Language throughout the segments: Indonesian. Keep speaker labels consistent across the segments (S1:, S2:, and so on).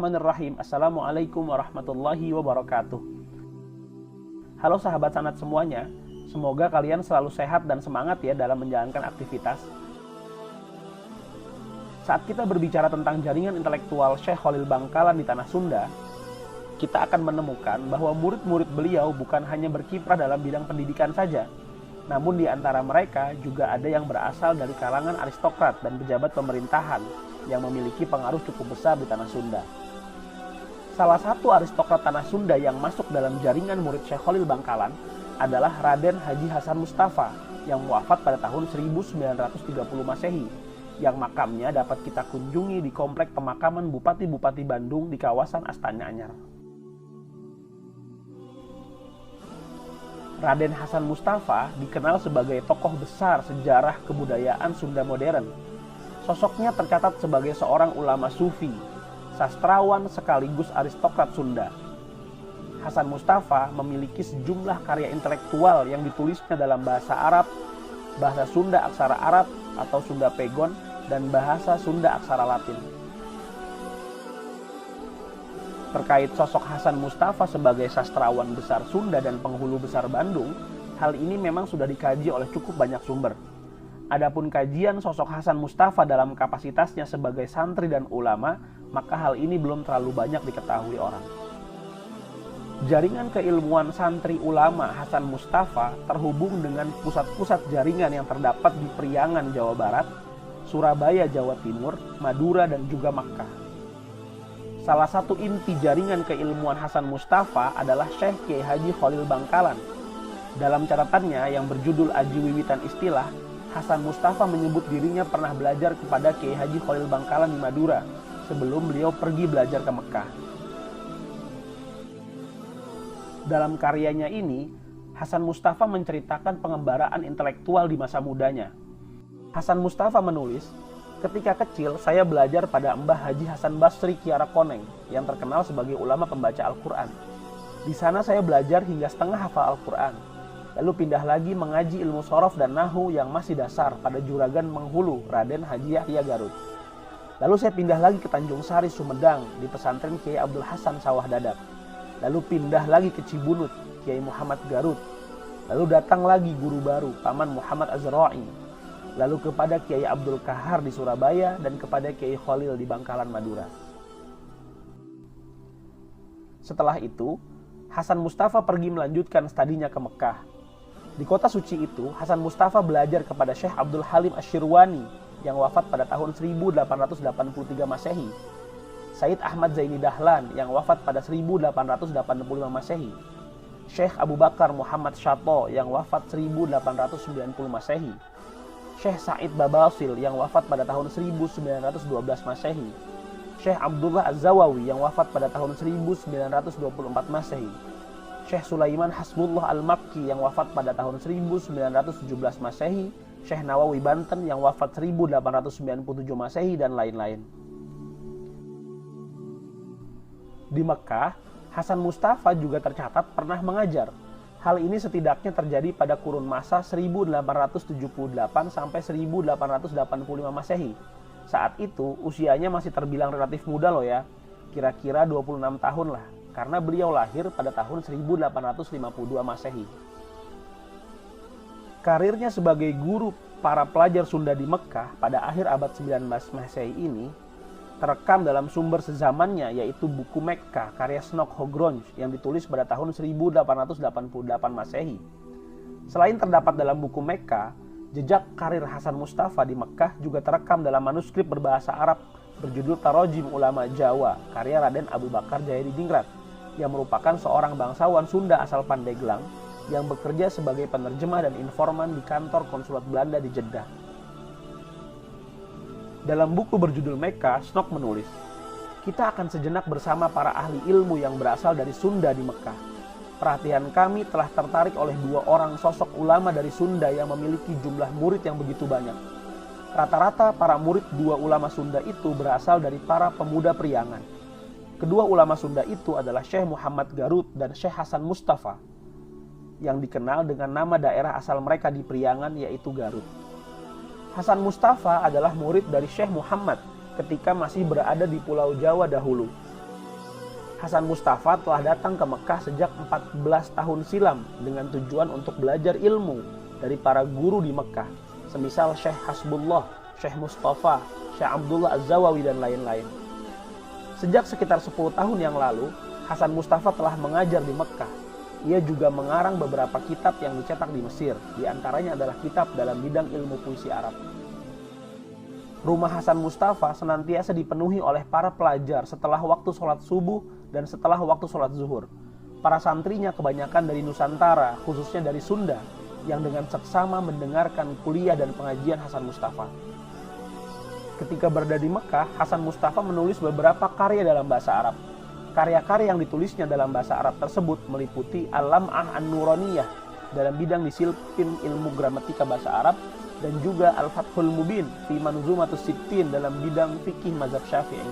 S1: Bismillahirrahmanirrahim. Assalamualaikum warahmatullahi wabarakatuh. Halo sahabat sanad semuanya, semoga kalian selalu sehat dan semangat ya dalam menjalankan aktivitas. Saat kita berbicara tentang jaringan intelektual Syekh Khalil Bangkalan di Tanah Sunda, kita akan menemukan bahwa murid-murid beliau bukan hanya berkiprah dalam bidang pendidikan saja, namun di antara mereka juga ada yang berasal dari kalangan aristokrat dan pejabat pemerintahan yang memiliki pengaruh cukup besar di Tanah Sunda. Salah satu aristokrat Tanah Sunda yang masuk dalam jaringan murid Syekh Khalil Bangkalan adalah Raden Haji Hasan Mustafa yang wafat pada tahun 1930 Masehi, yang makamnya dapat kita kunjungi di komplek pemakaman Bupati-Bupati Bandung di kawasan Astana Anyar. Raden Hasan Mustafa dikenal sebagai tokoh besar sejarah kebudayaan Sunda modern. Sosoknya tercatat sebagai seorang ulama sufi, sastrawan sekaligus aristokrat Sunda. Hasan Mustafa memiliki sejumlah karya intelektual yang ditulisnya dalam bahasa Arab, bahasa Sunda aksara Arab atau Sunda Pegon, dan bahasa Sunda aksara Latin. Terkait sosok Hasan Mustafa sebagai sastrawan besar Sunda dan penghulu besar Bandung, hal ini memang sudah dikaji oleh cukup banyak sumber. Adapun kajian sosok Hasan Mustafa dalam kapasitasnya sebagai santri dan ulama, maka hal ini belum terlalu banyak diketahui orang. Jaringan keilmuan santri ulama Hasan Mustafa terhubung dengan pusat-pusat jaringan yang terdapat di Priangan, Jawa Barat, Surabaya, Jawa Timur, Madura, dan juga Makkah. Salah satu inti jaringan keilmuan Hasan Mustafa adalah Syekh Kiai Haji Khalil Bangkalan. Dalam catatannya yang berjudul Aji Wiwitan Istilah, Hasan Mustafa menyebut dirinya pernah belajar kepada Kiai Haji Khalil Bangkalan di Madura sebelum beliau pergi belajar ke Mekah. Dalam karyanya ini, Hasan Mustafa menceritakan pengembaraan intelektual di masa mudanya. Hasan Mustafa menulis, "Ketika kecil, saya belajar pada Mbah Haji Hasan Basri Kiara Koneng yang terkenal sebagai ulama pembaca Al-Quran. Di sana saya belajar hingga setengah hafal Al-Quran. Lalu pindah lagi mengaji ilmu sorof dan nahu yang masih dasar pada juragan Menghulu Raden Haji Yahya Garut. Lalu saya pindah lagi ke Tanjung Sari, Sumedang di pesantren Kiai Abdul Hasan Sawah Dadap. Lalu pindah lagi ke Cibunut, Kiai Muhammad Garut. Lalu datang lagi guru baru, Paman Muhammad Azra'i. Lalu kepada Kiai Abdul Kahar di Surabaya dan kepada Kiai Khalil di Bangkalan, Madura." Setelah itu, Hasan Mustafa pergi melanjutkan studinya ke Mekah. Di kota suci itu, Hasan Mustafa belajar kepada Syekh Abdul Halim Asyirwani yang wafat pada tahun 1883 Masehi, Said Ahmad Zaini Dahlan yang wafat pada 1885 Masehi, Syekh Abu Bakar Muhammad Syato yang wafat 1890 Masehi, Syekh Said Babasil yang wafat pada tahun 1912 Masehi, Syekh Abdullah Az-Zawawi yang wafat pada tahun 1924 Masehi, Syekh Sulaiman Hasbullah Al-Makki yang wafat pada tahun 1917 Masehi, Syekh Nawawi Banten yang wafat 1897 Masehi, dan lain-lain. Di Mekah, Hasan Mustafa juga tercatat pernah mengajar. Hal ini setidaknya terjadi pada kurun masa 1878 sampai 1885 Masehi. Saat itu usianya masih terbilang relatif muda loh ya, kira-kira 26 tahun lah, karena beliau lahir pada tahun 1852 Masehi. Karirnya sebagai guru para pelajar Sunda di Mekah pada akhir abad 19 Masehi ini terekam dalam sumber sezamannya, yaitu buku Mekkah karya Snok Hogronj yang ditulis pada tahun 1888 Masehi. Selain terdapat dalam buku Mekkah, jejak karir Hasan Mustafa di Mekah juga terekam dalam manuskrip berbahasa Arab berjudul Tarojim Ulama Jawa karya Raden Abu Bakar Jayadi Dingrat, yang merupakan seorang bangsawan Sunda asal Pandeglang yang bekerja sebagai penerjemah dan informan di kantor konsulat Belanda di Jeddah. Dalam buku berjudul Mekah, Snok menulis, "Kita akan sejenak bersama para ahli ilmu yang berasal dari Sunda di Mekah. Perhatian kami telah tertarik oleh dua orang sosok ulama dari Sunda yang memiliki jumlah murid yang begitu banyak. Rata-rata para murid dua ulama Sunda itu berasal dari para pemuda Priangan. Kedua ulama Sunda itu adalah Syekh Muhammad Garut dan Syekh Hasan Mustafa, yang dikenal dengan nama daerah asal mereka di Priangan, yaitu Garut. Hasan Mustafa adalah murid dari Syekh Muhammad ketika masih berada di Pulau Jawa dahulu. Hasan Mustafa telah datang ke Mekah sejak 14 tahun silam dengan tujuan untuk belajar ilmu dari para guru di Mekah, semisal Syekh Hasbullah, Syekh Mustafa, Syekh Abdullah Az-Zawawi, dan lain-lain. Sejak sekitar 10 tahun yang lalu, Hasan Mustafa telah mengajar di Mekah. Ia juga mengarang beberapa kitab yang dicetak di Mesir, di antaranya adalah kitab dalam bidang ilmu puisi Arab. Rumah Hasan Mustafa senantiasa dipenuhi oleh para pelajar setelah waktu sholat subuh dan setelah waktu sholat zuhur. Para santrinya kebanyakan dari Nusantara, khususnya dari Sunda, yang dengan seksama mendengarkan kuliah dan pengajian Hasan Mustafa. Ketika berada di Mekah, Hasan Mustafa menulis beberapa karya dalam bahasa Arab. Karya-karya yang ditulisnya dalam bahasa Arab tersebut meliputi Al-Lam'ah An-Nuraniyah dalam bidang disiplin ilmu gramatika bahasa Arab, dan juga Al-Fathul Mubin fi Manzumatus Sittin dalam bidang fikih mazhab Syafi'i.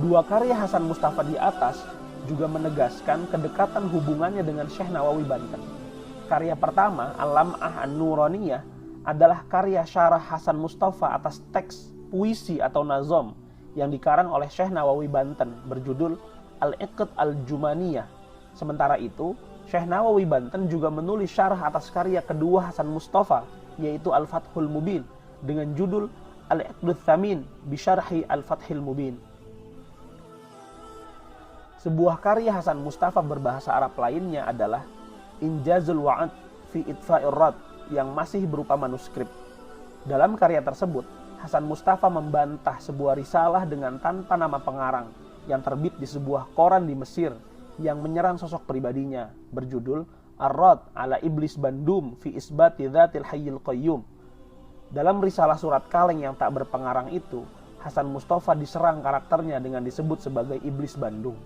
S1: Dua karya Hasan Mustafa di atas juga menegaskan kedekatan hubungannya dengan Syekh Nawawi Banten. Karya pertama, Al-Lam'ah An-Nuraniyah, adalah karya syarah Hasan Mustafa atas teks puisi atau nazom yang dikarang oleh Syekh Nawawi Banten berjudul Al-Iqd Al-Jumaniyah. Sementara itu, Syekh Nawawi Banten juga menulis syarah atas karya kedua Hasan Mustafa, yaitu Al-Fathul Mubin dengan judul Al-Iqdul Thamin Bisyarhi Al-Fathil Mubin. Sebuah karya Hasan Mustafa berbahasa Arab lainnya adalah Injazul Wa'ad fi Itfa'ir Rad yang masih berupa manuskrip. Dalam karya tersebut, Hasan Mustafa membantah sebuah risalah dengan tanpa nama pengarang yang terbit di sebuah koran di Mesir yang menyerang sosok pribadinya berjudul Ar-Rad ala Iblis Bandum fi Isbati Dzatil Hayyil Qayyum. Dalam risalah surat kaleng yang tak berpengarang itu, Hasan Mustafa diserang karakternya dengan disebut sebagai Iblis Bandung.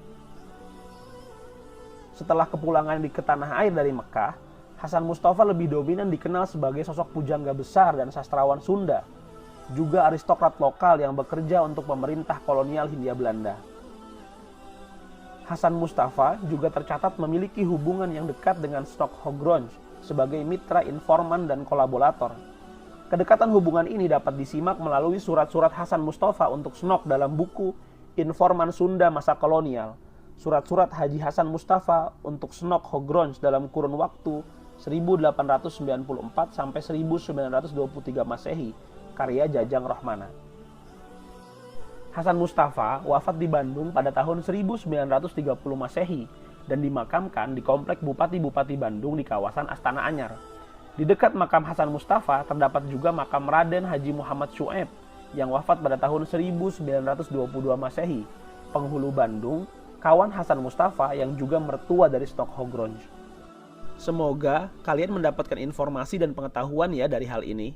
S1: Setelah kepulangannya ke tanah air dari Mekah, Hasan Mustafa lebih dominan dikenal sebagai sosok pujangga besar dan sastrawan Sunda, juga aristokrat lokal yang bekerja untuk pemerintah kolonial Hindia Belanda. Hasan Mustafa juga tercatat memiliki hubungan yang dekat dengan Stockholm sebagai mitra informan dan kolaborator. Kedekatan hubungan ini dapat disimak melalui surat-surat Hasan Mustafa untuk Snok dalam buku Informan Sunda Masa Kolonial, surat-surat Haji Hasan Mustafa untuk Snok Hogrons dalam kurun waktu 1894 sampai 1923 Masehi, karya Jajang Rohmana. Hasan Mustafa wafat di Bandung pada tahun 1930 Masehi dan dimakamkan di Komplek Bupati-Bupati Bandung di kawasan Astana Anyar. Di dekat makam Hasan Mustafa terdapat juga makam Raden Haji Muhammad Syu'aib yang wafat pada tahun 1922 Masehi, penghulu Bandung, kawan Hasan Mustafa yang juga mertua dari Stockholm. Semoga kalian mendapatkan informasi dan pengetahuan ya dari hal ini.